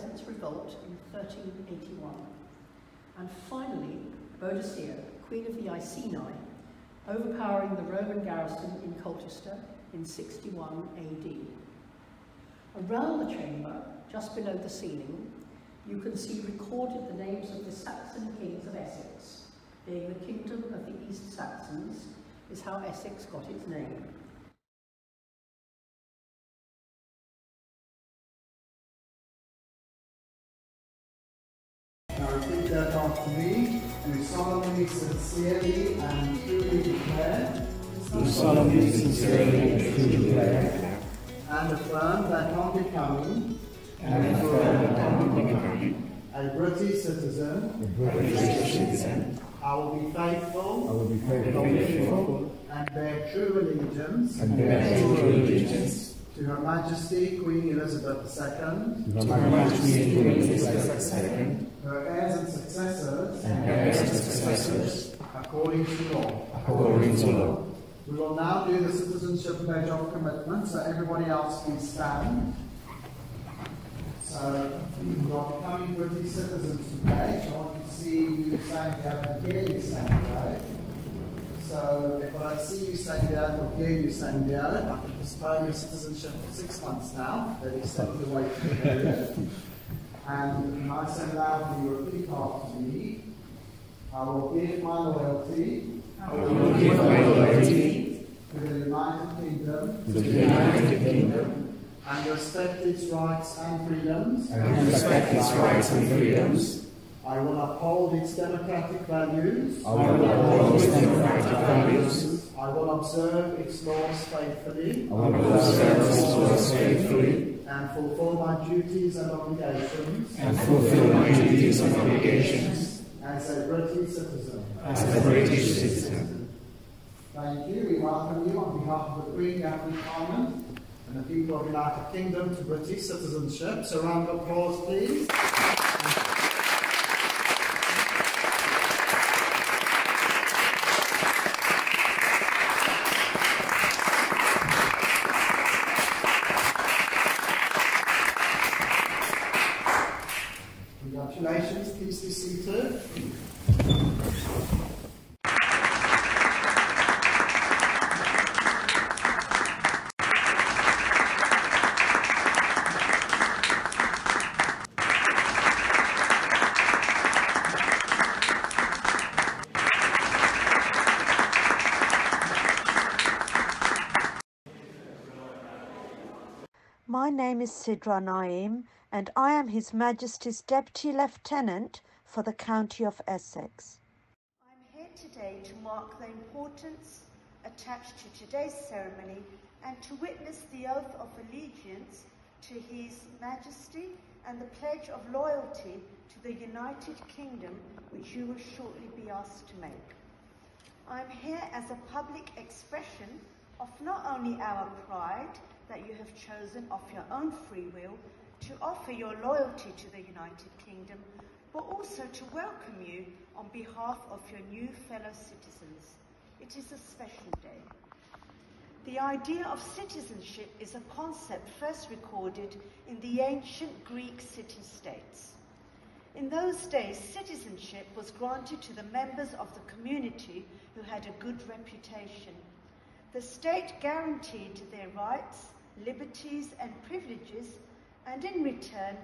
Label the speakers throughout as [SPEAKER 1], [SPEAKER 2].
[SPEAKER 1] Essex revolt in 1381. And finally, Boadicea, Queen of the Iceni, overpowering the Roman garrison in Colchester in 61 AD. Around the chamber, just below the ceiling, you can see recorded the names of the Saxon kings of Essex. Being the kingdom of the East Saxons is how Essex got its name.
[SPEAKER 2] Now repeat that after me. We solemnly, sincerely and truly declare.
[SPEAKER 3] We solemnly, sincerely and truly declare.
[SPEAKER 2] And affirm that on becoming.
[SPEAKER 3] And affirm that on becoming.
[SPEAKER 2] A British citizen. I will be faithful. And bear true allegiance. To Her Majesty Queen Elizabeth II. Her heirs and successors. According to law. We will now do the citizenship pledge of commitment, so everybody else can stand. So we've got becoming British citizens today. I want to see you stand here and hear you stand here. So if I see you stand here or hear you stand here, I can postpone your citizenship for 6 months now. That is set the waiting period. And nice and loudly repeat after me. I will give my loyalty. To the United Kingdom. And respect its rights and freedoms. I will uphold its democratic values. I will observe its laws faithfully. And fulfill my duties and obligations. As a British citizen. Thank you. We welcome you on behalf of the Queen, Catholic Parliament, and the people of the United Kingdom to British citizenship. So round of applause, please. Congratulations. Please be seated.
[SPEAKER 4] My name is Sidra and I am His Majesty's Deputy Lieutenant for the County of Essex. I'm here today to mark the importance attached to today's ceremony and to witness the oath of allegiance to His Majesty and the pledge of loyalty to the United Kingdom, which you will shortly be asked to make. I'm here as a public expression of not only our pride that you have chosen of your own free will to offer your loyalty to the United Kingdom, but also to welcome you on behalf of your new fellow citizens. It is a special day. The idea of citizenship is a concept first recorded in the ancient Greek city-states. In those days, citizenship was granted to the members of the community who had a good reputation. The state guaranteed their rights, liberties and privileges, and in return,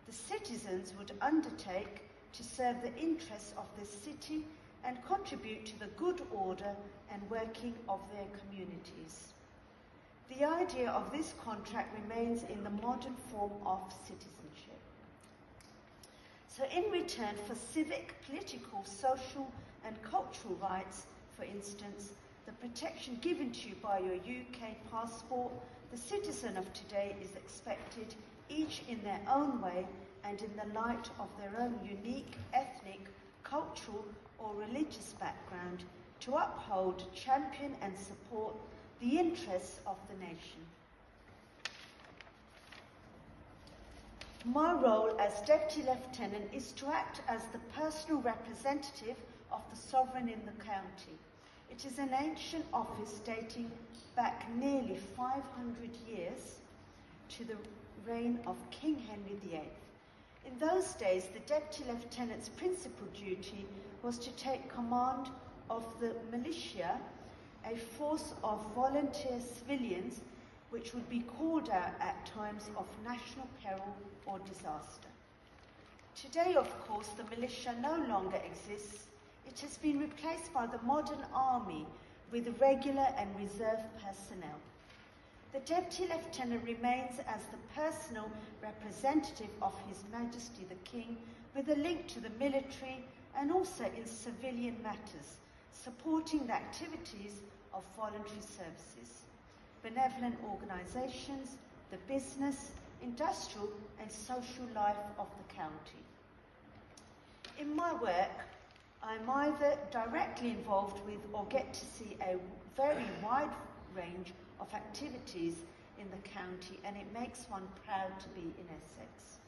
[SPEAKER 4] the citizens would undertake to serve the interests of the city and contribute to the good order and working of their communities. The idea of this contract remains in the modern form of citizenship. So in return for civic, political, social and cultural rights, for instance, the protection given to you by your UK passport, the citizen of today is expected, each in their own way and in the light of their own unique ethnic, cultural or religious background, to uphold, champion and support the interests of the nation. My role as Deputy Lieutenant is to act as the personal representative of the Sovereign in the county. It is an ancient office dating back nearly 500 years to the reign of King Henry VIII. In those days, the deputy lieutenant's principal duty was to take command of the militia, a force of volunteer civilians which would be called out at times of national peril or disaster. Today, of course, the militia no longer exists. It has been replaced by the modern army with regular and reserve personnel. The Deputy Lieutenant remains as the personal representative of His Majesty the King, with a link to the military and also in civilian matters, supporting the activities of voluntary services, benevolent organisations, the business, industrial and social life of the county. In my work, I'm either directly involved with or get to see a very wide range of activities in the county, and it makes one proud to be in Essex.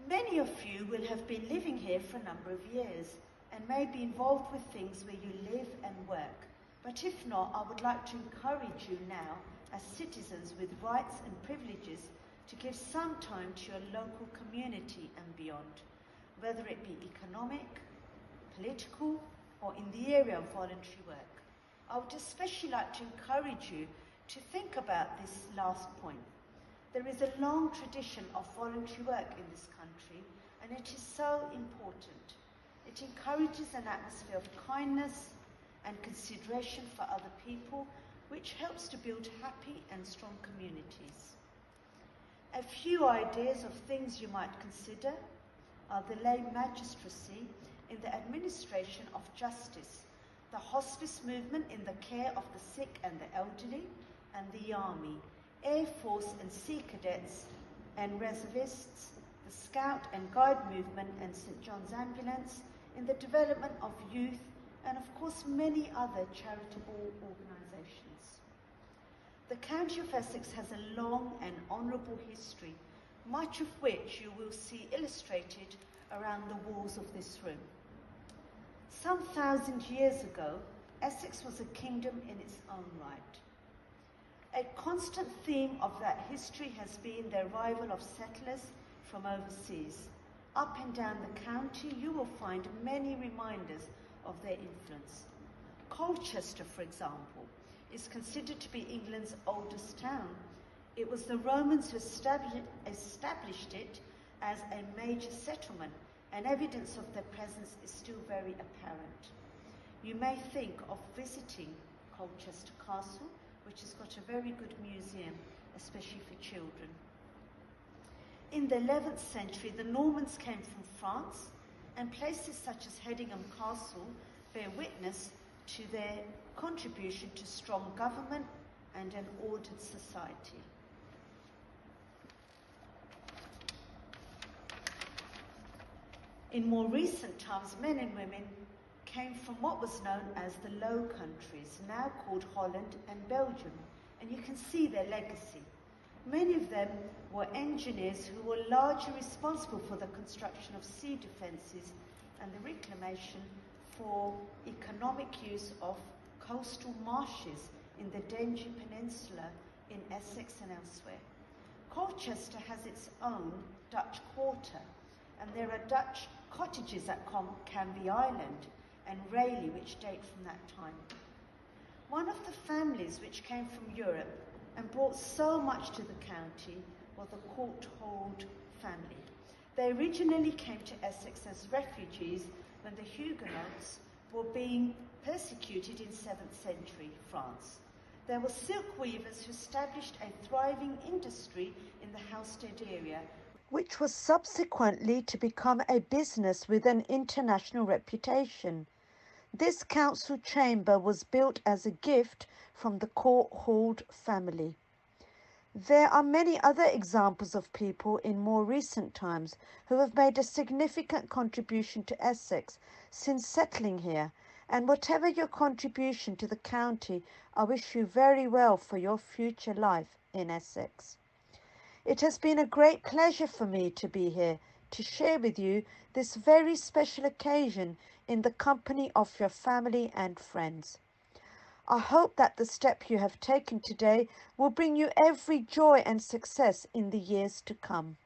[SPEAKER 4] Many of you will have been living here for a number of years and may be involved with things where you live and work. But if not, I would like to encourage you now, as citizens with rights and privileges, to give some time to your local community and beyond, whether it be economic, political, or in the area of voluntary work. I would especially like to encourage you to think about this last point. There is a long tradition of voluntary work in this country, and it is so important. It encourages an atmosphere of kindness and consideration for other people, which helps to build happy and strong communities. A few ideas of things you might consider are the lay magistracy in the administration of justice, the hospice movement in the care of the sick and the elderly, and the army, Air Force and Sea Cadets and reservists, the Scout and Guide movement and St John's Ambulance, in the development of youth, and of course many other charitable organisations. The County of Essex has a long and honourable history, much of which you will see illustrated around the walls of this room. Some 1,000 years ago, Essex was a kingdom in its own right. A constant theme of that history has been the arrival of settlers from overseas. Up and down the county, you will find many reminders of their influence. Colchester, for example, is considered to be England's oldest town. It was the Romans who established it as a major settlement, and evidence of their presence is still very apparent. You may think of visiting Colchester Castle, which has got a very good museum, especially for children. In the 11th century, the Normans came from France, and places such as Hedingham Castle bear witness to their contribution to strong government and an ordered society. In more recent times, men and women came from what was known as the Low Countries, now called Holland and Belgium, and you can see their legacy. Many of them were engineers who were largely responsible for the construction of sea defences and the reclamation for economic use of coastal marshes in the Dengie Peninsula in Essex and elsewhere. Colchester has its own Dutch quarter, and there are Dutch cottages at Canvey Island and Rayleigh which date from that time. One of the families which came from Europe and brought so much to the county was the Courtauld family. They originally came to Essex as refugees when the Huguenots were being persecuted in 7th century France. There were silk weavers who established a thriving industry in the Halstead area, which was subsequently to become a business with an international reputation. This council chamber was built as a gift from the Courtauld family. There are many other examples of people in more recent times who have made a significant contribution to Essex since settling here, and whatever your contribution to the county, I wish you very well for your future life in Essex. It has been a great pleasure for me to be here to share with you this very special occasion in the company of your family and friends. I hope that the step you have taken today will bring you every joy and success in the years to come.